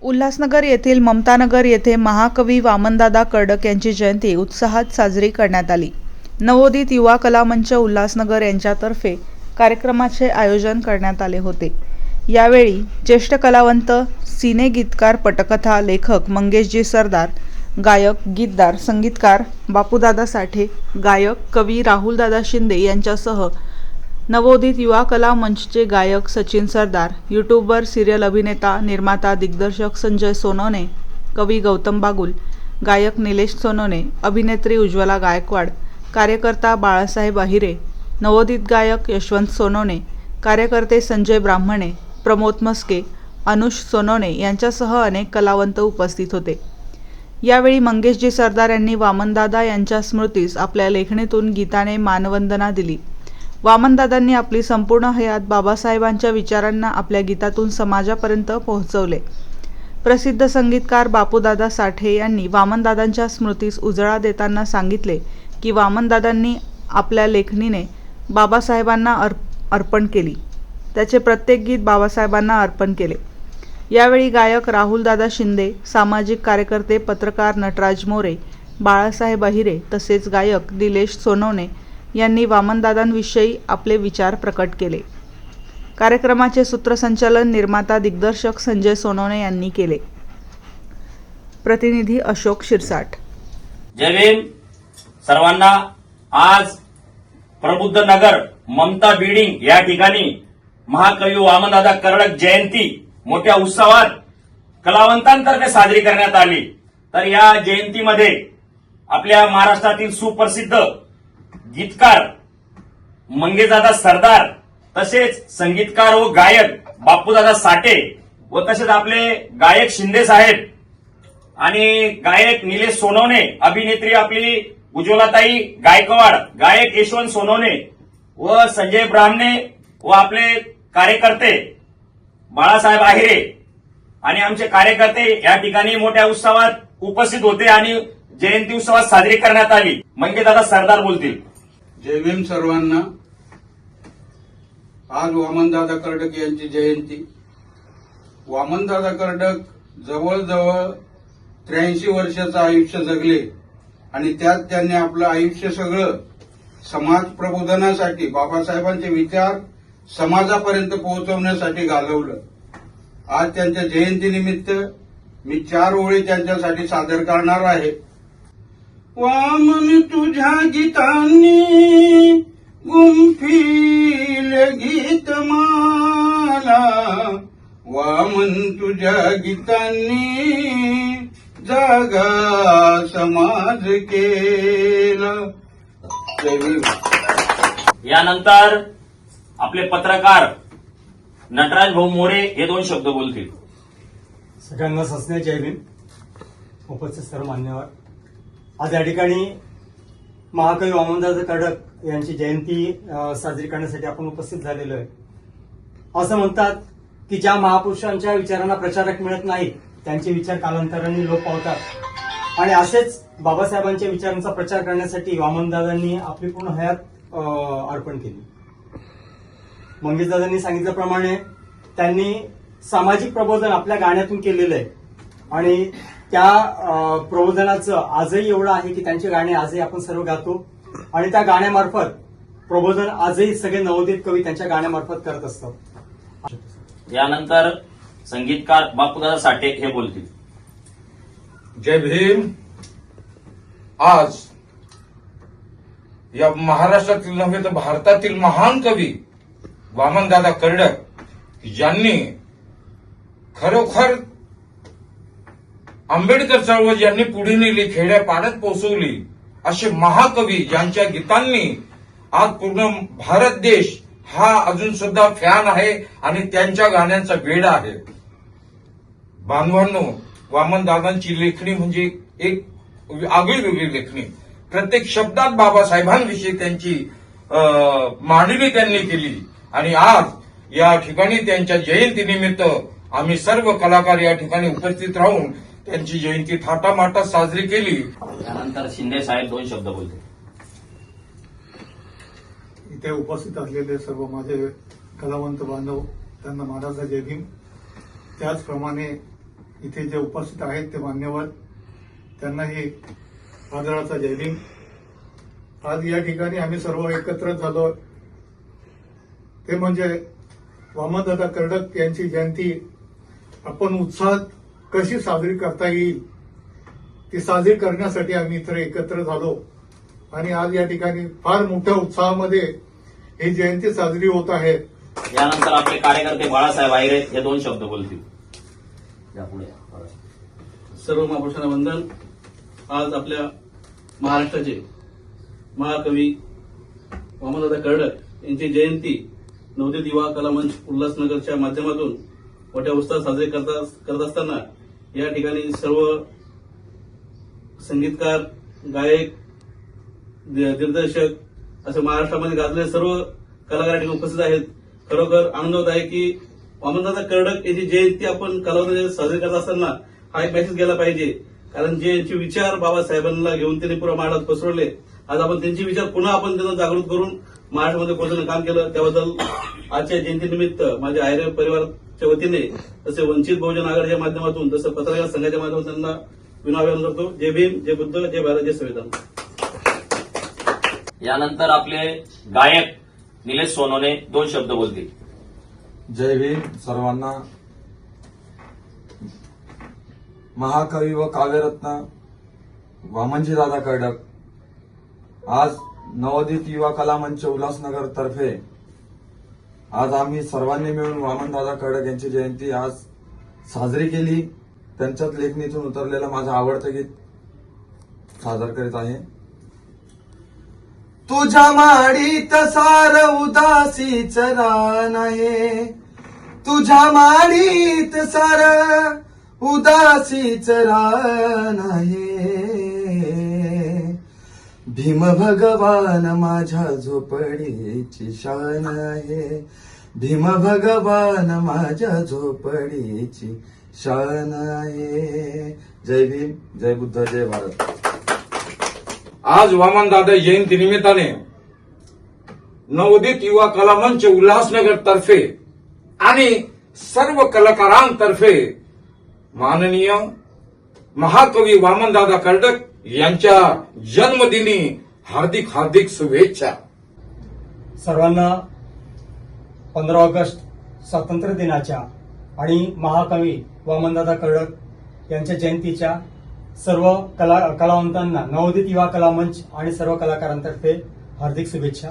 उल्हासनगर येथील ममतानगर येथे महाकवी वामनदादा कर्डक यांची जयंती उत्साहात साजरी करण्यात आली। नवोदित युवा कला मंच उल्हासनगर यांच्यातर्फे कार्यक्रमाचे आयोजन करण्यात आले होते। यावेळी ज्येष्ठ कलावंत, सिने गीतकार, पटकथा लेखक मंगेशजी सरदार, गायक, गीतदार, संगीतकार बापूदादा साठे, गायक कवी राहुलदादा शिंदे यांच्यासह नवोदित युवा कला मंचचे गायक सचिन सरदार, यूट्यूबर, सिरियल अभिनेता, निर्माता, दिग्दर्शक संजय सोनवणे, कवी गौतम बागुल, गायक निलेश सोनवणे, अभिनेत्री उज्ज्वला गायकवाड, कार्यकर्ता बाळासाहेब अहिरे, नवोदित गायक यशवंत सोनवणे, कार्यकर्ते संजय ब्राह्मणे, प्रमोद मस्के, अनुष सोनवणे यांच्यासह अनेक कलावंत उपस्थित होते। यावेळी मंगेशजी सरदार यांनी वामनदादा यांच्या स्मृतीस आपल्या लेखणीतून गीताने मानवंदना दिली। वामनदादांनी आपली संपूर्ण हयात बाबासाहेबांच्या विचारांना आपल्या गीतातून समाजापर्यंत पोहोचवले। प्रसिद्ध संगीतकार बापूदादा साठे यांनी वामनदादांच्या स्मृतीस उजाळा देताना सांगितले की वामनदादांनी आपल्या लेखणीने बाबासाहेबांना अर्पण केली। त्याचे प्रत्येक गीत बाबासाहेबांना अर्पण केले। यावेळी गायक राहुलदादा शिंदे, सामाजिक कार्यकर्ते, पत्रकार नटराज मोरे, बाळासाहेब अहिरे तसेच गायक निलेश सोनवणे यांनी वामनदादांविषयी आपले विचार प्रकट केले। कार्यक्रमाचे सूत्रसंचालन निर्माता दिग्दर्शक संजय सोनवणे यांनी केले। प्रतिनिधी अशोक शिरसाट। जय भीम सर्वांना। आज प्रबुद्ध नगर ममता बिल्डिंग या ठिकाणी महाकवी वामनदादा कर्डक जयंती मोठ्या उत्सवात कलावंतांतर्फे साजरी करण्यात आली। तर या जयंतीमध्ये आपल्या महाराष्ट्रातील सुप्रसिद्ध गीतकार मंगेशदादा सरदार, तसेच संगीतकार व गायक बापूदादा साठे व तसेच आपले गायक शिंदे साहेब आणि गायक निलेश सोनवणे, अभिनेत्री आपली उज्ज्वलाताई गायकवाड, गायक यशवंत सोनवणे व संजय ब्राह्मणे व आपले कार्यकर्ते बाळासाहेब आहिरे आणि आमचे कार्यकर्ते या ठिकाणी मोठ्या उत्सवात उपस्थित होते आणि जयंती उत्सवात साजरी करण्यात आली। मंगेशदादा सरदार बोलतील। जय भीम सर्वांना। आज वामनदादा कर्डक यांची जयंती। वामनदादा कर्डक जवळजवळ 83 वर्षाचं आयुष्य जगले आणि त्यात त्यांनी आपलं आयुष्य सगळं समाज प्रबोधनासाठी, बाबासाहेबांचे विचार समाजापर्यंत पोहोचवण्यासाठी घालवलं। आज त्यांच्या जयंतीनिमित्त मी 4 ओळी त्यांच्यासाठी सादर करणार आहे। वामन तुझ्या गीतांनी गुंफील गीतमाला, वामन तुझ्या गीतांनी जागा समाज केला। यानंतर आपले पत्रकार नटराज भाऊ मोरे हे 2 शब्द बोलतील। सगळ्यांना सस्ने जय भीम। उपस्थित सर्व मान्यवर, आज या ठिकाणी महाकवी वामनदादा कर्डक यांची जयंती साजरी करण्यासाठी आपण उपस्थित झालेलो आहे। असं म्हणतात की ज्या महापुरुषांच्या विचारांना प्रचारक मिळत नाही त्यांचे विचार कालांतराने लोप पावतात आणि असेच बाबासाहेबांच्या विचारांचा प्रचार करण्यासाठी वामनदादांनी आपली पूर्ण हयात अर्पण केली। मंगेशदादांनी सांगितल्याप्रमाणे त्यांनी सामाजिक प्रबोधन आपल्या गाण्यातून केलेलं आहे आणि त्या प्रबोधनाचं आजही एवढं आहे की त्यांचे गाणे आजही आपण सर्व गातो आणि त्या गाण्यामार्फत प्रबोधन आजही सगळे नवोदित कवी त्यांच्या गाण्यामार्फत करत असतात। यानंतर संगीतकार बापूदादा साठे हे बोलतील। जय भीम। आज या महाराष्ट्रातील नव्हे तर भारतातील महान कवी वामनदादा कर्डक यांनी खरोखर आंबेडकर चळवळ ज्यांनी पुढे नेली, खेड्यापाड्यात पोहोचवली, असे महाकवी ज्यांच्या गीतांनी आज पूर्ण भारत देश हा अजून सुद्धा फॅन आहे आणि त्यांच्या गाण्यांचा वेडा आहे। बांधवांनो, वामनदादांची लेखणी म्हणजे एक आगळी वेगळी लेखणी। प्रत्येक शब्दात बाबासाहेबांविषयी त्यांची मांडणी त्यांनी केली आणि आज या ठिकाणी त्यांच्या जयंतीनिमित्त आम्ही सर्व कलाकार या ठिकाणी उपस्थित राहून त्यांची जयंती थाटामाटात साजरी केली। यानंतर शिंदे साहेब 2 शब्द बोलतील। इथे उपस्थित असलेले सर्व माझे कलावंत बांधव त्यांना माझा जय भीम। त्याचप्रमाणे इथे जे उपस्थित आहेत ते मान्यवर त्यांनाही आदराचा जय भीम. आज या ठिकाणी आम्ही सर्व एकत्र झालो ते म्हणजे वामनदादा कर्डक यांची जयंती आपण उत्साहात कशी साजरी करता येईल ती साजरी करण्यासाठी आम्ही इथे एकत्र झालो आणि आज या ठिकाणी फार मोठ्या उत्साहामध्ये ही जयंती साजरी होत आहे. यानंतर आपले कार्यकर्ते बाळासाहेब आहिरे हे 2 शब्द बोलतील. यापुढे सर्व महापुरुषांना वंदन. आज आपल्या महाराष्ट्राचे महाकवी वामनदादा कर्डक यांची जयंती नवोदित युवा कला मंच उल्हासनगरच्या माध्यमातून मोठ्या उत्साहात साजरी करत असताना या ठिकाणी सर्व संगीतकार, गायक, दिग्दर्शक असे महाराष्ट्रामध्ये गाजलेले सर्व कलाकार या ठिकाणी उपस्थित आहेत. खरोखर आनंद होत आहे की वामनदादा कर्डक यांची जयंती आपण कालावधी साजरी करत असताना हा एक मेसेज गेला पाहिजे. कारण जे यांचे विचार बाबासाहेबांना घेऊन त्यांनी पुरा महाराष्ट्रात पसरवले, आज आपण त्यांचे विचार पुन्हा आपण त्यांना जागृत करून महाराष्ट्रामध्ये पोहोचवण्याचं काम केलं. त्याबद्दल आजच्या जयंतीनिमित्त माझ्या आहिरे परिवाराच्या वतीने तसे वंचित बहुजन आघाडीच्या माध्यमातून तसं पत्रकार संघाच्या माध्यमातून त्यांना विनम्र करतो. जय भीम, जय बुद्ध, जय भारत, जय संविधान. यानंतर आपले गायक निलेश सोनवणे 2 शब्द बोलतील. जय भीम सर्वांना. महाकवी व काव्यरत्न वामनजी दादा कर्डक आज नवोदित युवा कला मंच उल्हासनगर तर्फे आज आम्ही सर्वांनी मिळून वामनदादा कर्डक यांची जयंती आज साजरी केली. त्यांच्याच लेखणीतून उतरलेलं माझं आवडतं गीत सादर करीत आहे. तुझ्या माडीत सार उदासीच रान आहे, तुझ्या माडीत सार उदासीच रान आहे. भीम भगवान माझ्या झोपडीची शान आहे, भीम भगवान माझ्या झोपडीची शान आहे. जय भीम, जय बुद्ध, जय भारत. आज वामनदादा जयंती निमित्ताने नवोदित युवा कला मंच उल्हासनगर तर्फे आणि सर्व कलाकारांतर्फे माननीय महाकवी वामनदादा कर्डक यांच्या जन्मदिनी हार्दिक हार्दिक शुभेच्छा. सर्वांना 15 ऑगस्ट स्वातंत्र्य दिनाच्या आणि महाकवी वामनदादा कर्डक यांच्या जयंतीच्या सर्व कलावंतांना नवोदित युवा कला मंच आणि सर्व कलाकारांतर्फे हार्दिक शुभेच्छा.